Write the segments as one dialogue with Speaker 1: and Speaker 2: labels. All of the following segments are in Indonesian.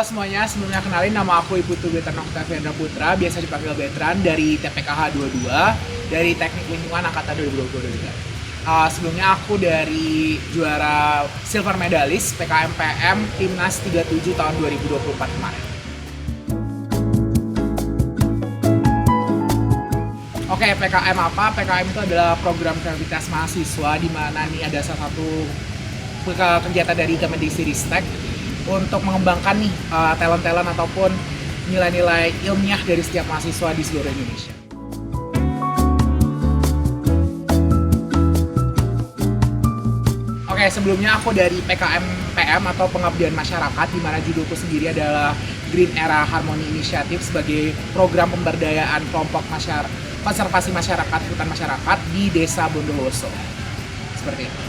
Speaker 1: semuanya, sebelumnya kenalin nama aku Iputu Betran Octaviandra Putra, biasa dipanggil Betran dari TPKH 22, dari Teknik Lingkungan Angkatan 2022. Sebelumnya aku dari juara silver medalist PKM-PM Timnas 37 tahun 2024 kemarin. Oke, PKM apa? PKM itu adalah program kreativitas mahasiswa di mana nih ada salah satu kegiatan dari Kemendikbudristek untuk mengembangkan nih talent-talent ataupun nilai-nilai ilmiah dari setiap mahasiswa di seluruh Indonesia. Oke, sebelumnya aku dari PKM-PM atau Pengabdian Masyarakat, di mana judulku sendiri adalah Green Era Harmony Initiative sebagai program pemberdayaan kelompok konservasi masyarakat, hutan masyarakat di Desa Bondowoso. Seperti itu.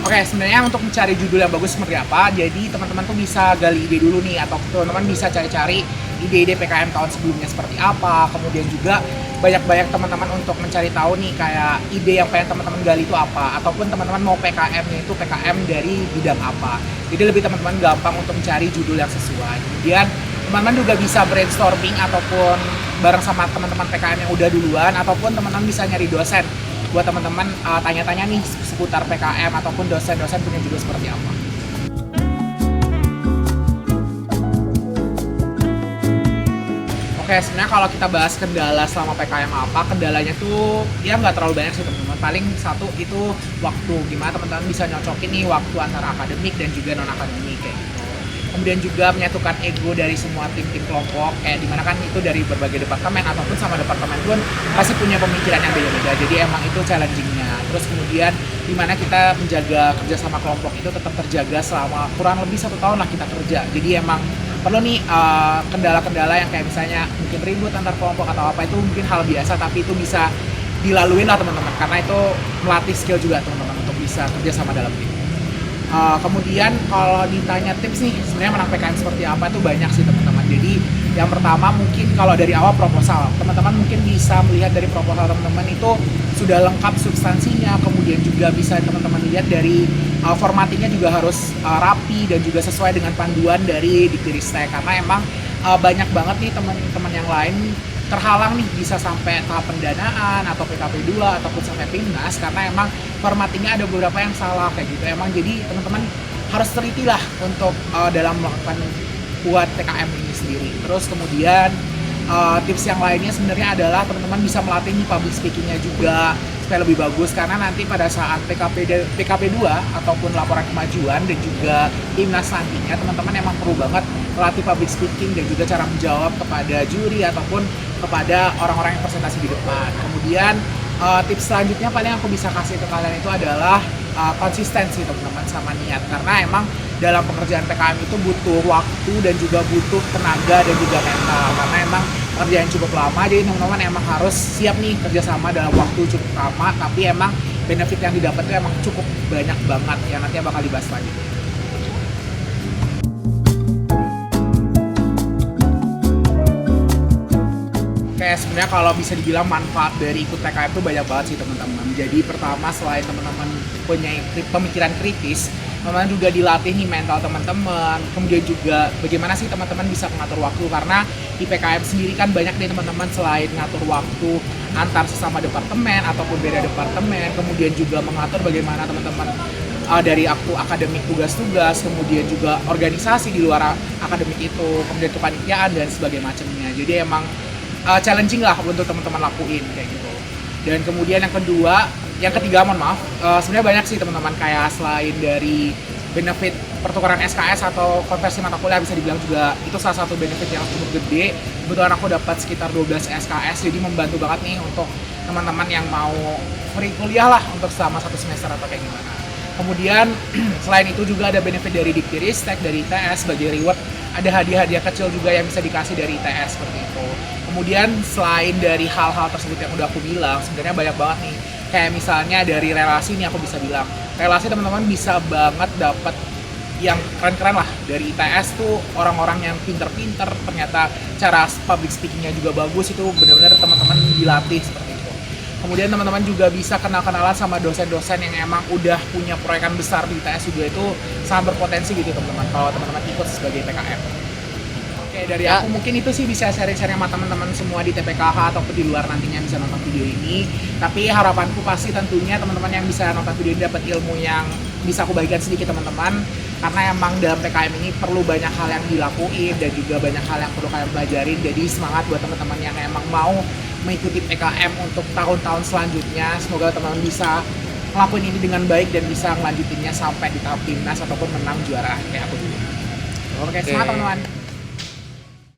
Speaker 1: Oke, sebenarnya untuk mencari judul yang bagus seperti apa, jadi teman-teman tuh bisa gali ide dulu nih, atau teman-teman bisa cari-cari ide-ide PKM tahun sebelumnya seperti apa, kemudian juga banyak-banyak teman-teman untuk mencari tahu nih kayak ide yang pengen teman-teman gali itu apa, ataupun teman-teman mau PKM-nya itu PKM dari bidang apa. Jadi lebih teman-teman gampang untuk mencari judul yang sesuai. Kemudian teman-teman juga bisa brainstorming ataupun bareng sama teman-teman PKM yang udah duluan, ataupun teman-teman bisa nyari dosen buat teman-teman tanya-tanya nih seputar PKM ataupun dosen-dosen punya judul seperti apa. Oke, sebenarnya kalau kita bahas kendala selama PKM apa, kendalanya tuh ya nggak terlalu banyak sih teman-teman. Paling satu itu waktu, gimana teman-teman bisa nyocokin nih waktu antara akademik dan juga non-akademik kayak gitu. Kemudian juga menyatukan ego dari semua tim-tim kelompok, kayak dimana kan itu dari berbagai departemen ataupun sama departemen pun pasti punya pemikiran yang beda-beda, jadi emang itu challenging-nya. Terus kemudian dimana kita menjaga kerjasama kelompok itu tetap terjaga selama kurang lebih 1 tahun lah kita kerja. Jadi emang perlu nih kendala-kendala yang kayak misalnya mungkin ribut antar kelompok atau apa, itu mungkin hal biasa, tapi itu bisa dilaluin lah teman-teman, karena itu melatih skill juga teman-teman untuk bisa kerjasama dalam tim. Kemudian kalau ditanya tips nih, sebenarnya menang PKM seperti apa itu banyak sih teman-teman. Jadi yang pertama mungkin kalau dari awal proposal, teman-teman mungkin bisa melihat dari proposal teman-teman itu sudah lengkap substansinya, kemudian juga bisa teman-teman lihat dari formattingnya juga harus rapi dan juga sesuai dengan panduan dari Dikbudristek, karena emang banyak banget nih teman-teman yang lain terhalang nih bisa sampai tahap pendanaan atau PKP 2 ataupun sampai Timnas karena emang formattingnya ada beberapa yang salah kayak gitu. Emang jadi teman-teman harus teliti lah untuk dalam melakukan buat PKM ini sendiri. Terus kemudian tips yang lainnya sebenarnya adalah teman-teman bisa melatih nih public speakingnya juga supaya lebih bagus, karena nanti pada saat PKP 2 ataupun laporan kemajuan dan juga Timnas nantinya teman-teman emang perlu banget melatih public speaking dan juga cara menjawab kepada juri ataupun kepada orang-orang yang presentasi di depan. Kemudian tips selanjutnya paling aku bisa kasih ke kalian itu adalah konsistensi teman-teman sama niat, karena emang dalam pekerjaan PKM itu butuh waktu dan juga butuh tenaga dan juga mental, karena emang kerjaan cukup lama, jadi teman-teman emang harus siap nih kerjasama dalam waktu cukup lama, tapi emang benefit yang didapat itu emang cukup banyak banget yang nanti bakal dibahas selanjutnya. Oke, sebenarnya kalau bisa dibilang manfaat dari ikut PKM itu banyak banget sih teman-teman. Jadi pertama, selain teman-teman punya pemikiran kritis, teman-teman juga dilatih nih mental teman-teman. Kemudian juga bagaimana sih teman-teman bisa mengatur waktu, karena di PKM sendiri kan banyak nih teman-teman selain ngatur waktu antar sesama departemen ataupun beda departemen, kemudian juga mengatur bagaimana teman-teman dari waktu akademik tugas-tugas, kemudian juga organisasi di luar akademik itu, kemudian kepanitiaan dan sebagainya macamnya. Jadi emang challenging lah untuk teman-teman lakuin kayak gitu. Dan kemudian yang ketiga sebenarnya banyak sih teman-teman, kayak selain dari benefit pertukaran SKS atau konversi mata kuliah, bisa dibilang juga itu salah satu benefit yang cukup gede. Kebetulan aku dapat sekitar 12 SKS, jadi membantu banget nih untuk teman-teman yang mau free kuliah lah untuk selama 1 semester atau kayak gimana. Kemudian selain itu juga ada benefit dari Dikbudristek, dari ITS sebagai reward, ada hadiah-hadiah kecil juga yang bisa dikasih dari ITS seperti itu. Kemudian selain dari hal-hal tersebut yang udah aku bilang, sebenarnya banyak banget nih. Kayak misalnya dari relasi nih, aku bisa bilang relasi teman-teman bisa banget dapat yang keren-keren lah. Dari ITS tuh orang-orang yang pinter-pinter, ternyata cara public speakingnya juga bagus, itu benar-benar teman-teman dilatih seperti itu. Kemudian teman-teman juga bisa kenal-kenalan sama dosen-dosen yang emang udah punya proyekan besar di ITS juga, itu sangat berpotensi gitu teman-teman kalau teman-teman ikut sebagai PKM. Oke, dari aku mungkin itu sih bisa sharing-sharing sama teman-teman semua di TPKH ataupun di luar nantinya bisa nonton video ini. Tapi harapanku pasti tentunya teman-teman yang bisa nonton video ini dapat ilmu yang bisa aku bagikan sedikit teman-teman. Karena emang dalam PKM ini perlu banyak hal yang dilakuin dan juga banyak hal yang perlu kalian pelajarin. Jadi semangat buat teman-teman yang emang mau mengikuti PKM untuk tahun-tahun selanjutnya. Semoga teman-teman bisa ngelakuin ini dengan baik dan bisa ngelanjutinnya sampai di tahap timnas ataupun menang juara kayak aku dulu. Oke, semangat teman-teman.